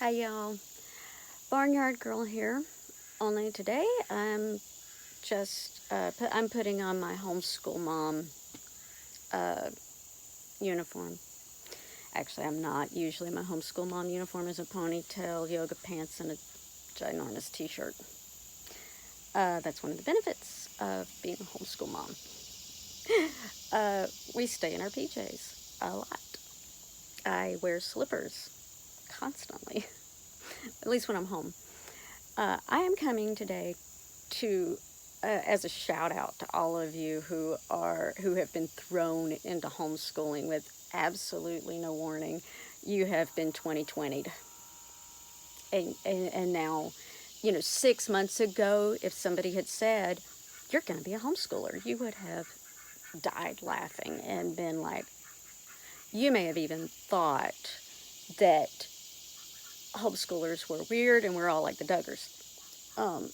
Hi y'all, Barnyard Girl here. Only today I'm putting on my homeschool mom uh, uniform. Actually, I'm not. Usually my homeschool mom uniform is a ponytail, yoga pants, and a ginormous t-shirt. That's one of the benefits of being a homeschool mom. We stay in our PJs a lot. I wear slippers constantly, at least when I'm home. I am coming today to as a shout out to all of you who have been thrown into homeschooling with absolutely no warning. You have been 2020'd. And now, 6 months ago, if somebody had said, you're going to be a homeschooler, you would have died laughing and been like, you may have even thought that homeschoolers were weird and we're all like the Duggars. Um,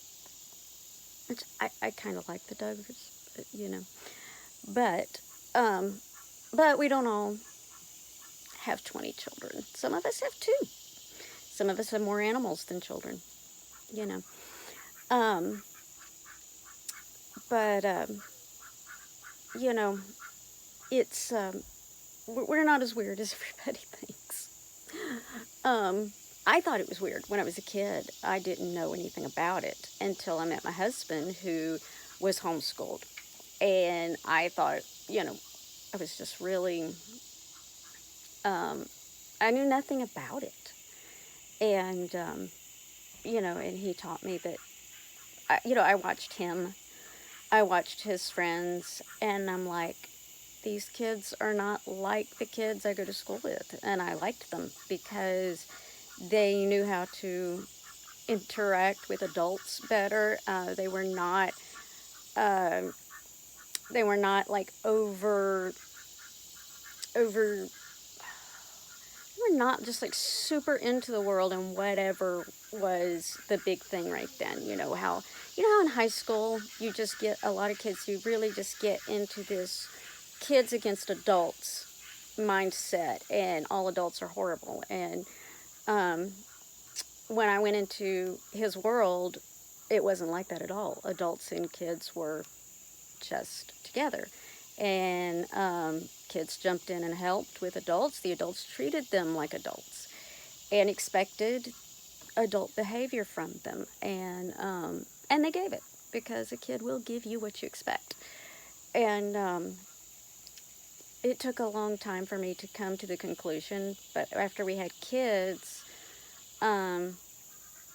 which I kind of like the Duggars, but um, but we don't all have 20 children. Some of us have two. Some of us have more animals than children, you know. Um, but you know, it's we're not as weird as everybody thinks. Um, I thought it was weird when I was a kid. I didn't know anything about it until I met my husband, who was homeschooled, and I thought, I was just really I knew nothing about it. And, and he taught me that, I watched him, I watched his friends, and I'm like, these kids are not like the kids I go to school with. And I liked them because they knew how to interact with adults better. Uh, they were not like over we're not just like super into the world and whatever was the big thing right then. You know how in high school you just get a lot of kids who really just get into this kids against adults mindset, and all adults are horrible. And um, when I went into his world, it wasn't like that at all. Adults and kids were just together. And kids jumped in and helped with adults. The adults treated them like adults and expected adult behavior from them. And they gave it, because a kid will give you what you expect. And it took a long time for me to come to the conclusion, but after we had kids, um,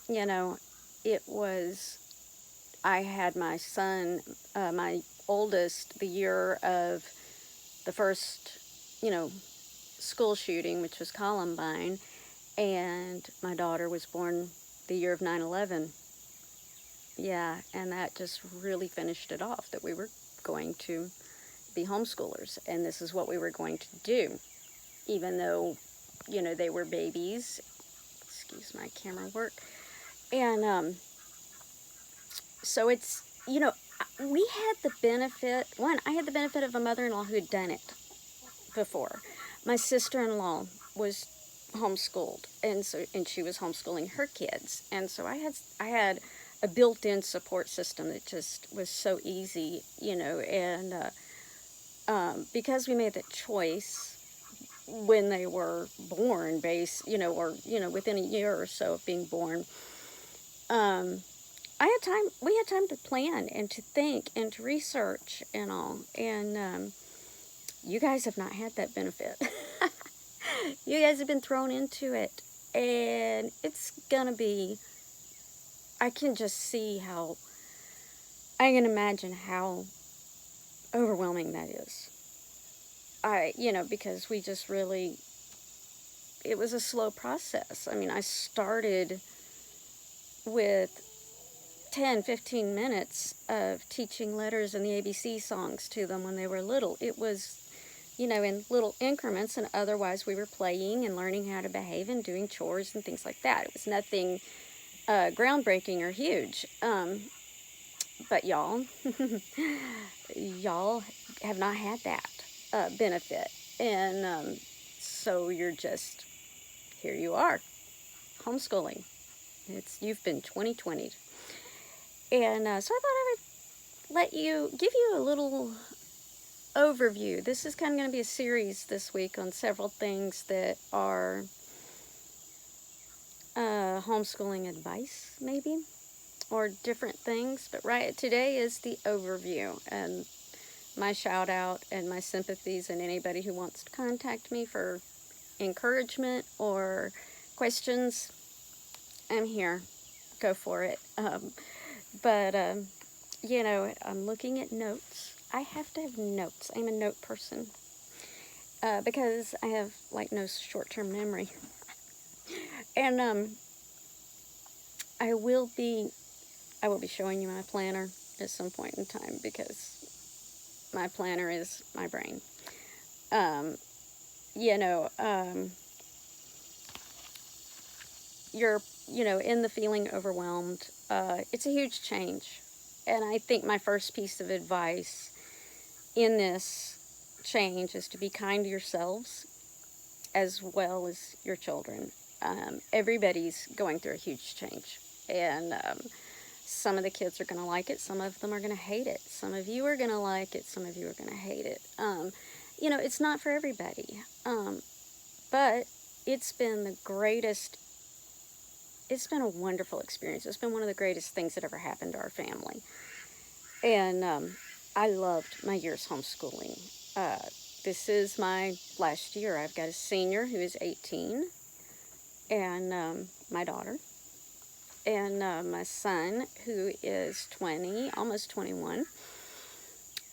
you know, it was, I had my son, my oldest, the year of the first, you know, school shooting, which was Columbine, and my daughter was born the year of 9/11. Yeah, and that just really finished it off, that we were going to be homeschoolers, and this is what we were going to do, even though, they were babies. Excuse my camera work. And so it's, we had the benefit, I had the benefit of a mother-in-law who had done it before. My sister-in-law was homeschooled, and she was homeschooling her kids, and so I had a built-in support system that just was so easy, and because we made that choice when they were born, within a year or so of being born, um, we had time to plan and to think and to research and all, and you guys have not had that benefit. You guys have been thrown into it, and it's gonna be, I can just see how, I can imagine how overwhelming that is. Because we just really, it was a slow process. I mean, I started with 10, 15 minutes of teaching letters and the ABC songs to them when they were little. It was, in little increments, and otherwise we were playing and learning how to behave and doing chores and things like that. It was nothing groundbreaking or huge. But y'all, y'all have not had that benefit. And so you're just, here you are. homeschooling. You've been 2020'd. And so I thought I would give you a little overview. This is kind of going to be a series this week on several things that are homeschooling advice, maybe, or different things. But right today is the overview, and my shout out and my sympathies, and anybody who wants to contact me for encouragement or questions, I'm here. Go for it. But I'm looking at notes. I have to have notes. I'm a note person because I have like no short-term memory. And I will be showing you my planner at some point in time, because my planner is my brain. You're in the feeling overwhelmed. It's a huge change, and I think my first piece of advice in this change is to be kind to yourselves as well as your children. Everybody's going through a huge change, and some of the kids are going to like it, some of them are going to hate it, some of you are going to like it, some of you are going to hate it. It's not for everybody, but it's been a wonderful experience. It's been one of the greatest things that ever happened to our family. And I loved my year's homeschooling. This is my last year. I've got a senior who is 18, and my daughter, and my son who is 20, almost 21,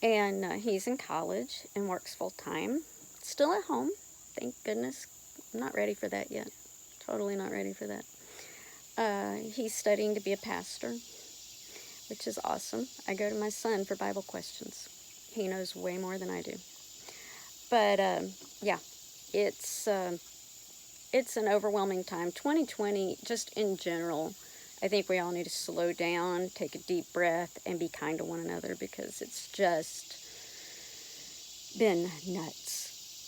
and he's in college and works full-time, still at home, thank goodness. I'm not ready for that yet. Totally not ready for that. He's studying to be a pastor, which is awesome. I go to my son for Bible questions. He knows way more than I do. But it's an overwhelming time. 2020, just in general, I think we all need to slow down, take a deep breath, and be kind to one another, because it's just been nuts.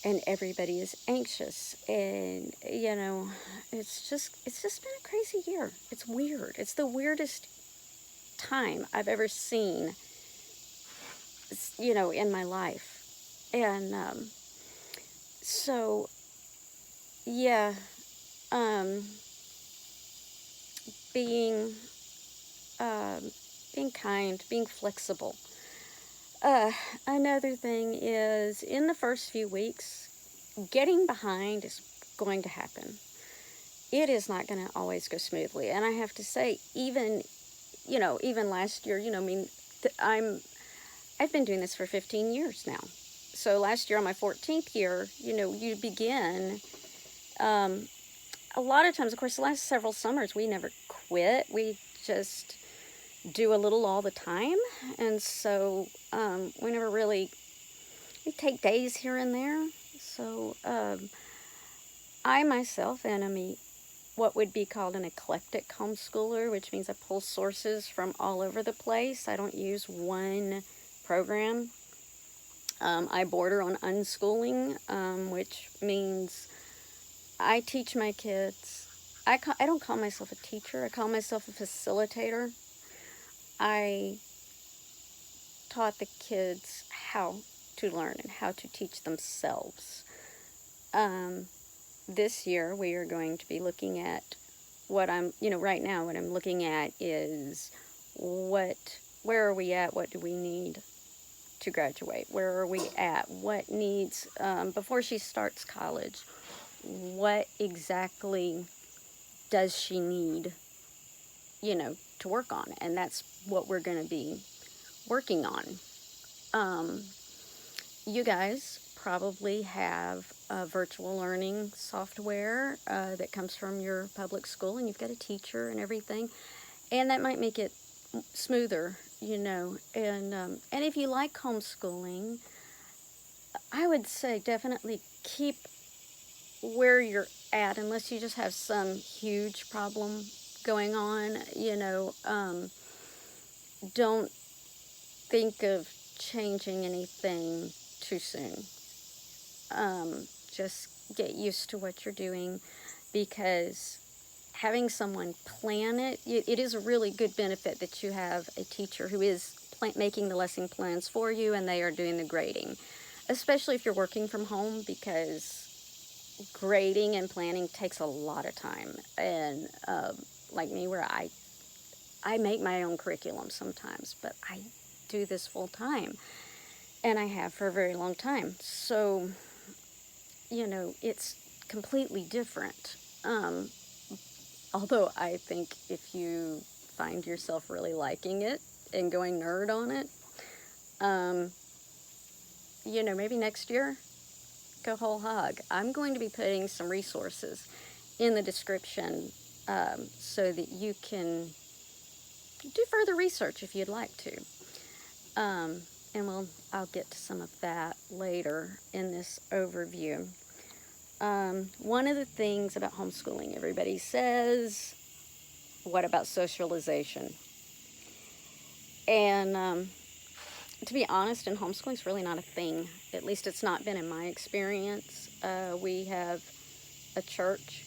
And everybody is anxious, and it's just been a crazy year. It's weird. It's the weirdest time I've ever seen, in my life. And so yeah, being kind, being flexible. Another thing is, in the first few weeks, getting behind is going to happen. It is not going to always go smoothly. And I have to say, even last year, I've been doing this for 15 years now. So last year, on my 14th year, you begin, a lot of times, of course, the last several summers, we never quit. We just do a little all the time. And so we never really, we take days here and there. So I myself am what would be called an eclectic homeschooler, which means I pull sources from all over the place. I don't use one program. I border on unschooling, which means I teach my kids. I don't call myself a teacher. I call myself a facilitator. I taught the kids how to learn and how to teach themselves. This year we are going to be looking at right now what I'm looking at is where are we at? What do we need to graduate? Where are we at? What needs, before she starts college, what exactly does she need, to work on? And that's what we're going to be working on. You guys probably have virtual learning software that comes from your public school, and you've got a teacher and everything, and that might make it smoother, and if you like homeschooling, I would say definitely keep where you're at, unless you just have some huge problem going on. Don't think of changing anything too soon. Just get used to what you're doing, because having someone plan it, it is a really good benefit that you have a teacher who is making the lesson plans for you and they are doing the grading, especially if you're working from home, because grading and planning takes a lot of time. And like me, where I make my own curriculum sometimes, but I do this full time, and I have for a very long time. So, it's completely different. Although I think if you find yourself really liking it and going nerd on it, um, maybe next year, go whole hog. I'm going to be putting some resources in the description so that you can do further research if you'd like to. And I'll get to some of that later in this overview. One of the things about homeschooling, everybody says, what about socialization? And to be honest, in homeschooling, it's really not a thing. At least it's not been in my experience. We have a church,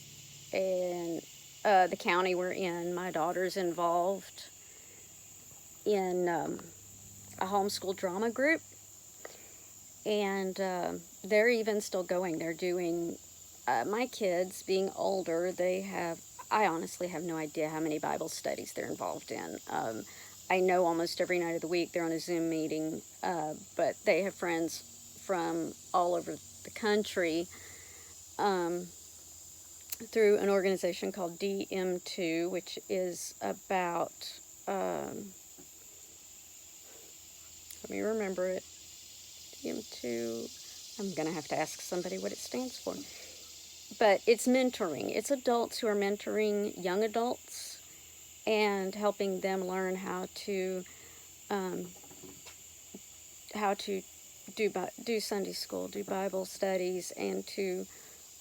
and the county we're in, my daughter's involved in a homeschool drama group, and they're even still going. They're doing, my kids being older, I honestly have no idea how many Bible studies they're involved in. I know almost every night of the week they're on a Zoom meeting, but they have friends from all over the country through an organization called DM2, which is about, let me remember it, DM2, I'm going to have to ask somebody what it stands for. But it's mentoring. It's adults who are mentoring young adults and helping them learn how to do Sunday school, do Bible studies, and to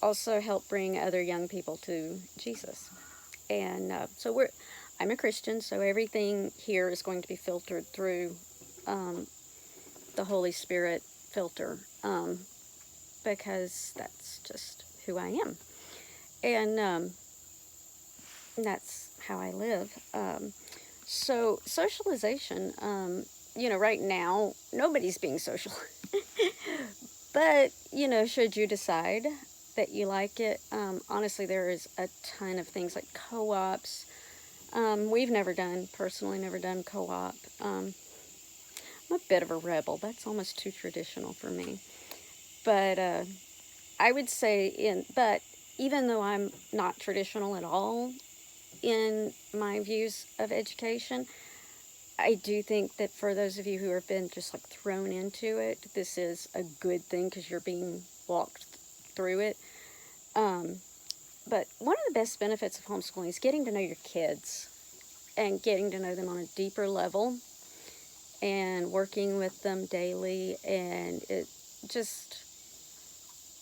also help bring other young people to Jesus. And so I'm a Christian, so everything here is going to be filtered through the Holy Spirit filter, because that's just who I am. And that's how I live. So socialization, right now, nobody's being social. But, should you decide that you like it, honestly, there is a ton of things like co-ops. We've personally never done co-op. I'm a bit of a rebel. That's almost too traditional for me. But I would say, but even though I'm not traditional at all in my views of education, I do think that for those of you who have been just like thrown into it, this is a good thing because you're being walked through it. But one of the best benefits of homeschooling is getting to know your kids and getting to know them on a deeper level and working with them daily, and it just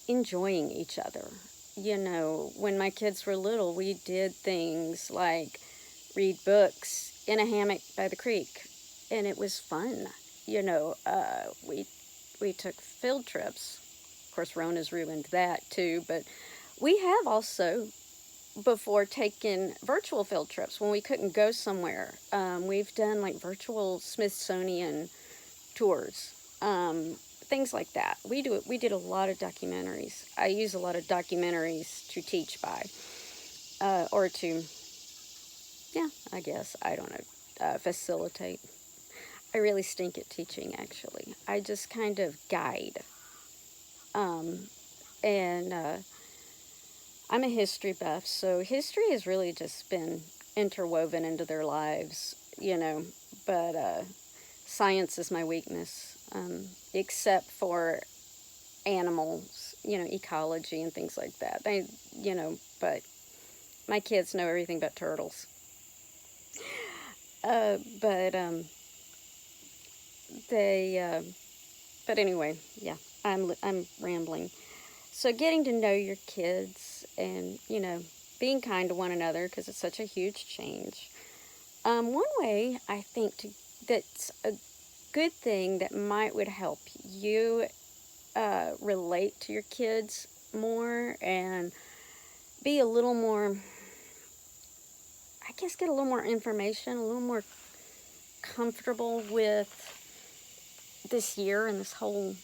enjoying each other. When my kids were little, we did things like read books in a hammock by the creek, and it was fun. We took field trips. Of course, Rona's ruined that too, but we have also before taken virtual field trips when we couldn't go somewhere. We've done like virtual Smithsonian tours, things like that. We did a lot of documentaries. I use a lot of documentaries to teach by, or to, yeah, I guess, I don't know, facilitate. I really stink at teaching, actually. I just kind of guide. And I'm a history buff, so history has really just been interwoven into their lives, but science is my weakness, except for animals, ecology and things like that. But my kids know everything but turtles. But anyway, yeah, I'm rambling. So getting to know your kids and, being kind to one another, because it's such a huge change. One way I think that's a good thing that would help you relate to your kids more and be a little more guess, get a little more information, a little more comfortable with this year and this whole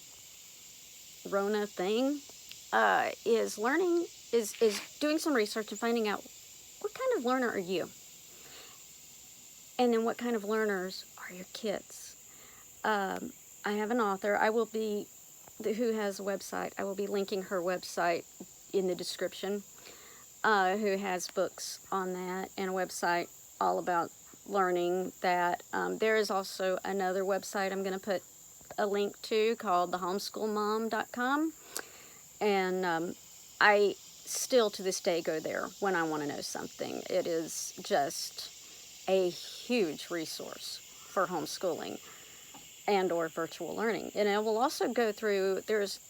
Rona thing, is learning, is doing some research and finding out what kind of learner are you? And then what kind of learners are your kids? I have an author, who has a website. I will be linking her website in the description, who has books on that and a website all about learning that. There is also another website I'm going to put a link to called thehomeschoolmom.com. And I still to this day go there when I want to know something. It is just a huge resource for homeschooling and or virtual learning. And it will also go through, there's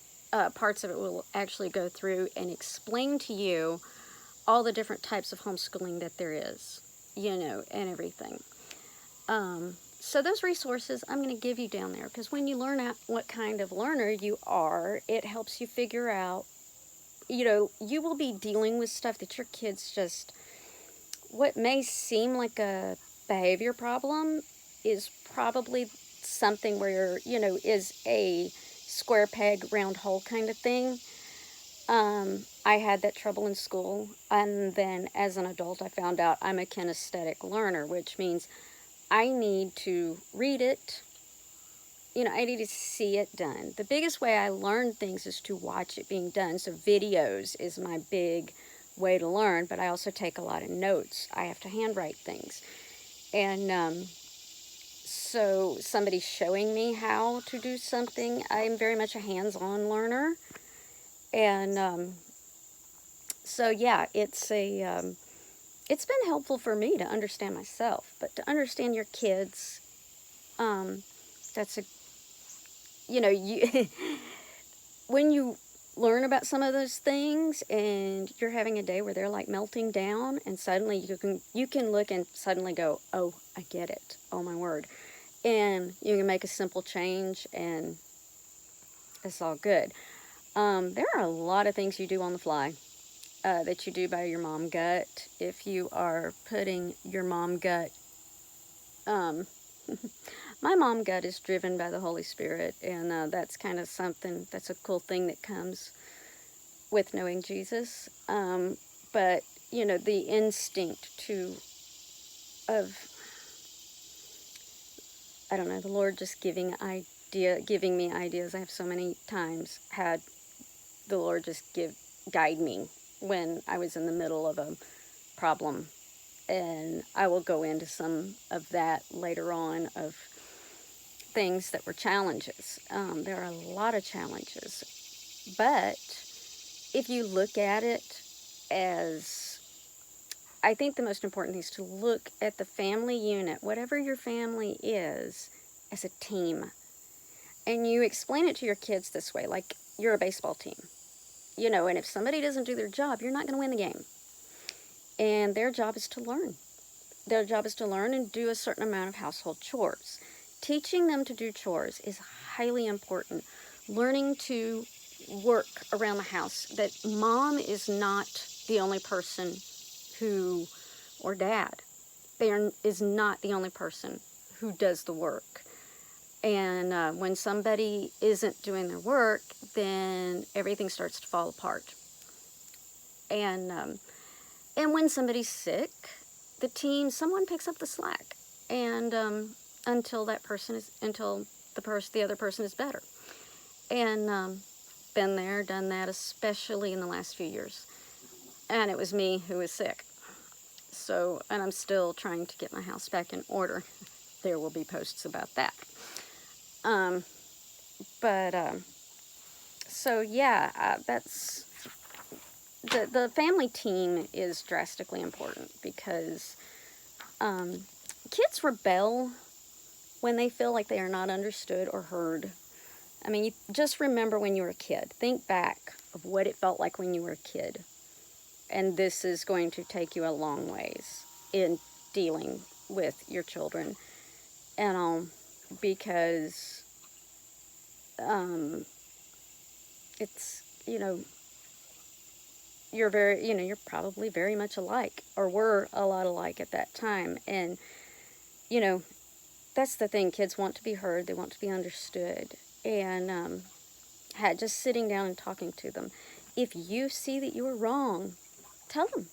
parts of it will actually go through and explain to you all the different types of homeschooling that there is, and everything. So those resources I'm going to give you down there, because when you learn out what kind of learner you are, it helps you figure out, you will be dealing with stuff that your kids just, what may seem like a behavior problem is probably something where, is a square peg, round hole kind of thing. I had that trouble in school, and then as an adult I found out I'm a kinesthetic learner, which means I need to read it, I need to see it done. The biggest way I learn things is to watch it being done, so videos is my big way to learn, but I also take a lot of notes. I have to handwrite things. And so somebody showing me how to do something, I'm very much a hands-on learner. And so yeah, it's been helpful for me to understand myself, but to understand your kids, that's you when you learn about some of those things and you're having a day where they're like melting down, and suddenly you can look and suddenly go, oh, I get it, oh my word, and you can make a simple change and it's all good. There are a lot of things you do on the fly, that you do by your mom gut. If you are putting your mom gut, my mom gut is driven by the Holy Spirit, and that's kind of something, that's a cool thing that comes with knowing Jesus. But, the instinct of, I don't know, the Lord just giving me ideas. I have so many times had the Lord just guide me when I was in the middle of a problem. And I will go into some of that later on, of things that were challenges. There are a lot of challenges. But if you look at it as, I think the most important thing is to look at the family unit, whatever your family is, as a team. And you explain it to your kids this way, like you're a baseball team. And if somebody doesn't do their job, you're not going to win the game. And their job is to learn. Their job is to learn and do a certain amount of household chores. Teaching them to do chores is highly important. Learning to work around the house, that mom is not the only person who, or dad, is not the only person who does the work. And when somebody isn't doing their work, then everything starts to fall apart. And when somebody's sick, someone picks up the slack, and until the other person is better. And been there, done that, especially in the last few years. And it was me who was sick. So, and I'm still trying to get my house back in order. There will be posts about that. So yeah, that's, the family team is drastically important, because kids rebel when they feel like they are not understood or heard. I mean, you just remember when you were a kid. Think back of what it felt like when you were a kid. And this is going to take you a long ways in dealing with your children. And because it's, you're very, you're probably very much alike, or were a lot alike at that time. And, you know, that's the thing. Kids want to be heard. They want to be understood. And just sitting down and talking to them. If you see that you are wrong, tell them.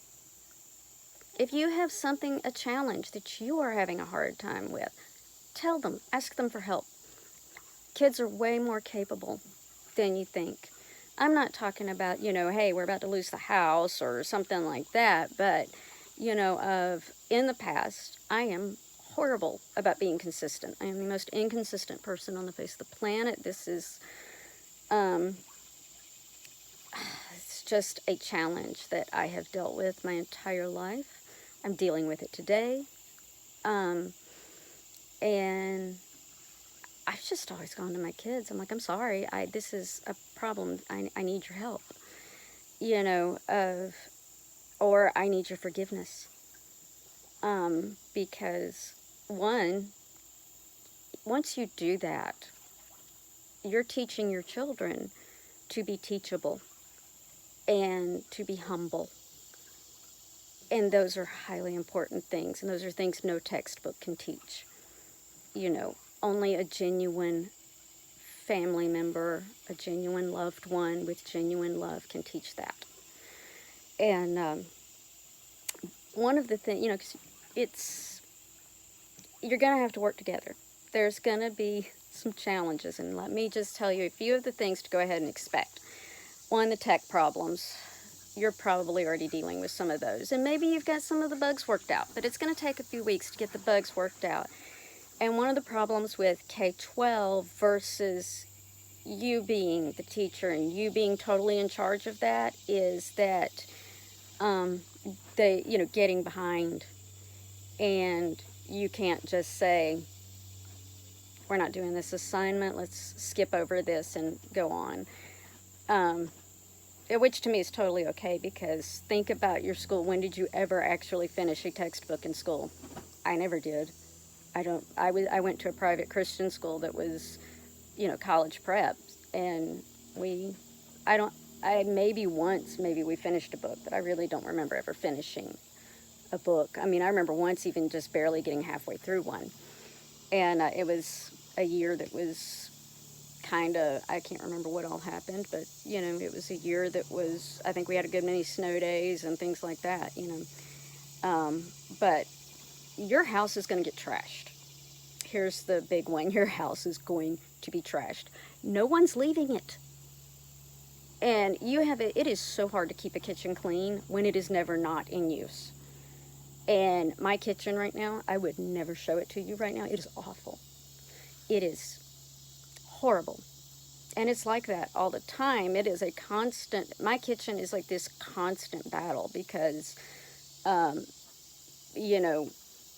If you have a challenge that you are having a hard time with, tell them. Ask them for help. Kids are way more capable than you think. I'm not talking about, hey, we're about to lose the house or something like that, but, in the past, I am horrible about being consistent. I am the most inconsistent person on the face of the planet. This is, it's just a challenge that I have dealt with my entire life. I'm dealing with it today. And I've just always gone to my kids. I'm like, I'm sorry, this is a problem. I need your help. Or I need your forgiveness. Because once you do that, you're teaching your children to be teachable and to be humble. And those are highly important things. And those are things no textbook can teach. Only a genuine family member, a genuine loved one with genuine love can teach that. And one of the things, cause you're going to have to work together. There's going to be some challenges, and let me just tell you a few of the things to go ahead and expect. One, the tech problems. You're probably already dealing with some of those, and maybe you've got some of the bugs worked out, but it's going to take a few weeks to get the bugs worked out. And one of the problems with K-12 versus you being the teacher and you being totally in charge of that is that getting behind, and you can't just say, we're not doing this assignment, let's skip over this and go on. Which to me is totally okay, because think about your school. When did you ever actually finish a textbook in school? I never did. I went to a private Christian school that was, college prep, and maybe once, maybe we finished a book, but I really don't remember ever finishing a book. I mean, I remember once even just barely getting halfway through one, and it was a year that was I can't remember what all happened, but, it was a year that was, I think we had a good many snow days and things like that, but your house is going to get trashed. Here's the big one. Your house is going to be trashed. No one's leaving it. And it is so hard to keep a kitchen clean when it is never not in use. And my kitchen right now, I would never show it to you right now. It is awful. It is horrible. And it's like that all the time. It is my kitchen is like this constant battle because,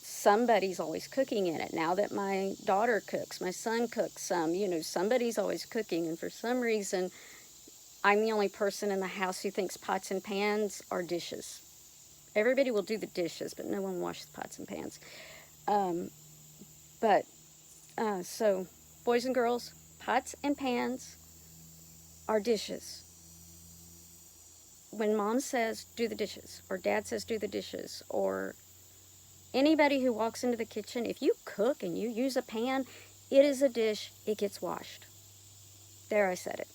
somebody's always cooking in it. Now that my daughter cooks, my son cooks some, somebody's always cooking. And for some reason, I'm the only person in the house who thinks pots and pans are dishes. Everybody will do the dishes, but no one washes the pots and pans. So, boys and girls, pots and pans are dishes. When mom says, do the dishes, or dad says, do the dishes, or anybody who walks into the kitchen, if you cook and you use a pan, it is a dish, it gets washed. There, I said it.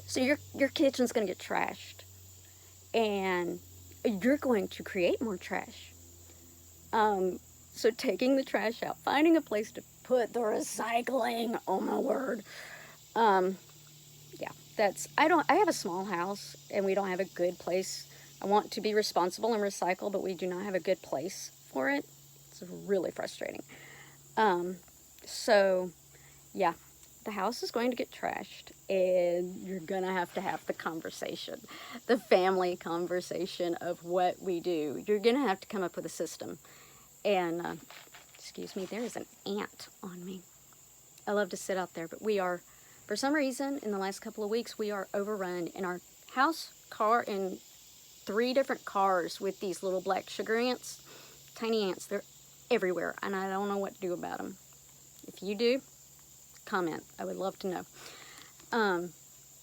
So your kitchen's going to get trashed, and you're going to create more trash. So taking the trash out, finding a place to put the recycling, oh my word. I have a small house, and we don't have a good place. I want to be responsible and recycle, but we do not have a good place for it. It's really frustrating. The house is going to get trashed, and you're going to have the conversation, the family conversation of what we do. You're going to have to come up with a system. And, excuse me, there is an ant on me. I love to sit out there, but for some reason, in the last couple of weeks, we are overrun in our house, car, and 3 different cars with these little black sugar ants, tiny ants. They're everywhere, and I don't know what to do about them. If you do, comment. I would love to know.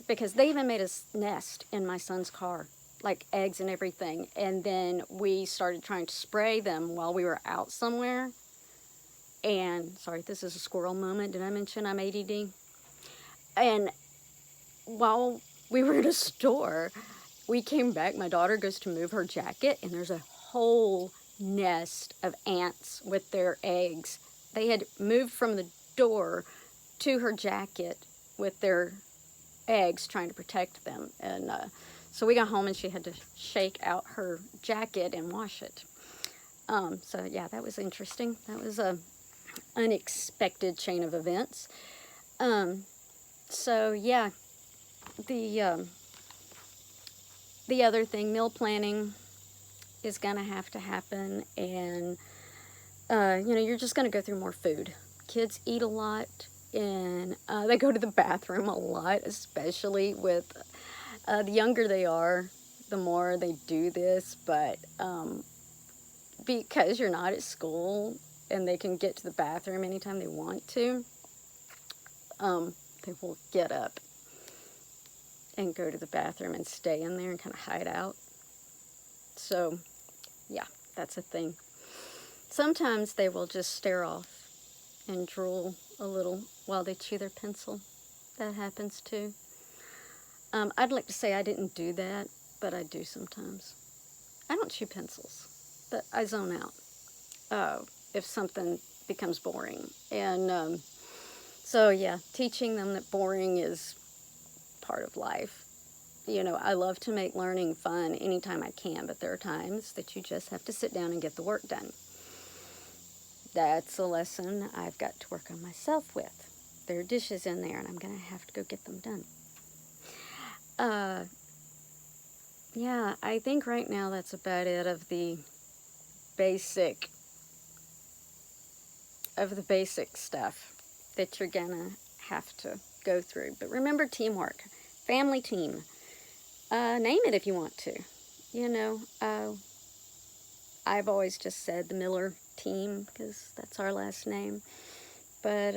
because they even made a nest in my son's car, like eggs and everything. And then we started trying to spray them while we were out somewhere. And, sorry, this is a squirrel moment. Did I mention I'm ADD? And while we were in a store, we came back. My daughter goes to move her jacket, and there's a whole nest of ants with their eggs. They had moved from the door to her jacket with their eggs, trying to protect them. And so we got home, and she had to shake out her jacket and wash it. So yeah, that was interesting. That was a unexpected chain of events. So yeah, the other thing, meal planning, is gonna have to happen, and you're just gonna go through more food. Kids eat a lot, and they go to the bathroom a lot, especially with the younger they are, the more they do this. But because you're not at school and they can get to the bathroom anytime they want to, they will get up and go to the bathroom and stay in there and kind of hide out. So, yeah, that's a thing. Sometimes they will just stare off and drool a little while they chew their pencil. That happens too. I'd like to say I didn't do that, but I do sometimes. I don't chew pencils, but I zone out if something becomes boring. And so, yeah, teaching them that boring is part of life. I love to make learning fun anytime I can, but there are times that you just have to sit down and get the work done. That's a lesson I've got to work on myself with. There are dishes in there, and I'm going to have to go get them done. Yeah, I think right now that's about it of the basic stuff that you're going to have to go through. But remember, teamwork, family team. Name it if you want to. I've always just said the Miller team because that's our last name. But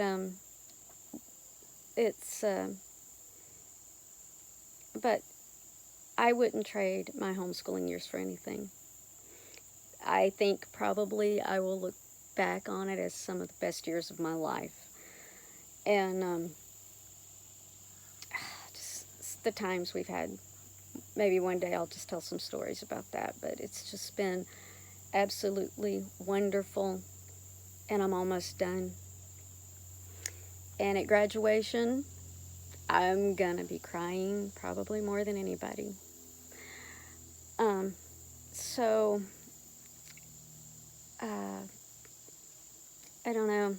but I wouldn't trade my homeschooling years for anything. I think probably I will look back on it as some of the best years of my life. And just the times we've had. Maybe one day I'll just tell some stories about that, but it's just been absolutely wonderful, and I'm almost done. And at graduation, I'm gonna be crying probably more than anybody. So I don't know.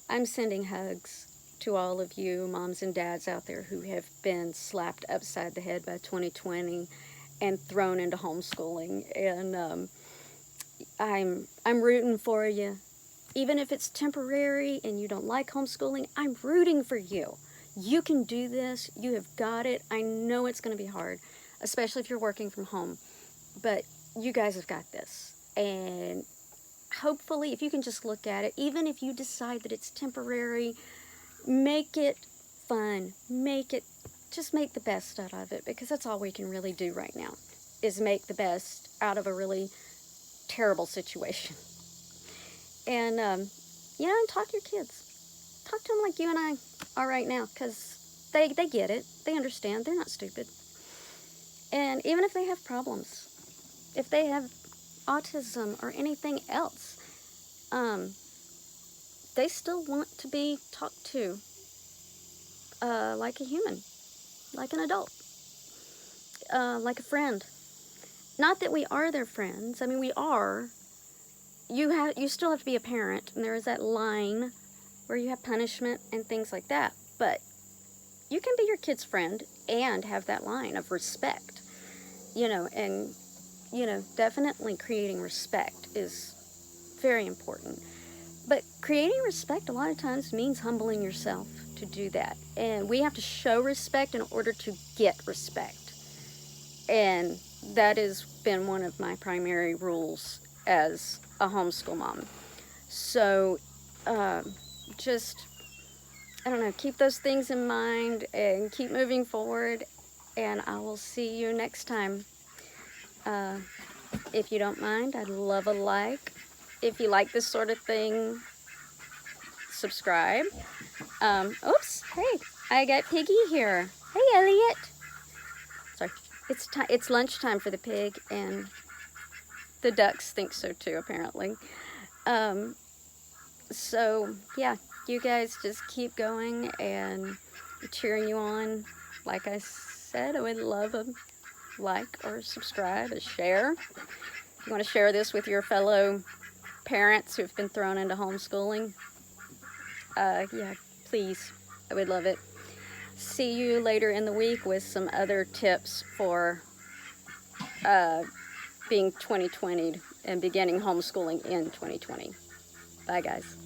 I'm sending hugs to all of you moms and dads out there who have been slapped upside the head by 2020 and thrown into homeschooling. And I'm rooting for you. Even if it's temporary and you don't like homeschooling, I'm rooting for you. You can do this. You have got it. I know it's going to be hard, especially if you're working from home. But you guys have got this. And hopefully, if you can just look at it, even if you decide that it's temporary, make it fun. Just make the best out of it, because that's all we can really do right now, is make the best out of a really terrible situation. And, and talk to your kids. Talk to them like you and I are right now, because they get it. They understand. They're not stupid. And even if they have problems, if they have autism or anything else, they still want to be talked to like a human, like an adult, like a friend. Not that we are their friends. I mean, we are. You still have to be a parent, and there is that line where you have punishment and things like that. But you can be your kid's friend and have that line of respect, and definitely creating respect is very important. But creating respect a lot of times means humbling yourself to do that. And we have to show respect in order to get respect. And that has been one of my primary rules as a homeschool mom. So I don't know, keep those things in mind and keep moving forward. And I will see you next time. If you don't mind, I'd love a like. If you like this sort of thing, subscribe. Oops, hey, I got Piggy here. Hey, Elliot. Sorry, it's lunchtime for the pig, and the ducks think so too, apparently. So yeah, you guys just keep going, and cheering you on. Like I said, I would love a like or subscribe, a share. If you want to share this with your fellow parents who've been thrown into homeschooling, yeah, please, I would love it. See you later in the week with some other tips for being 2020 and beginning homeschooling in 2020. Bye, guys.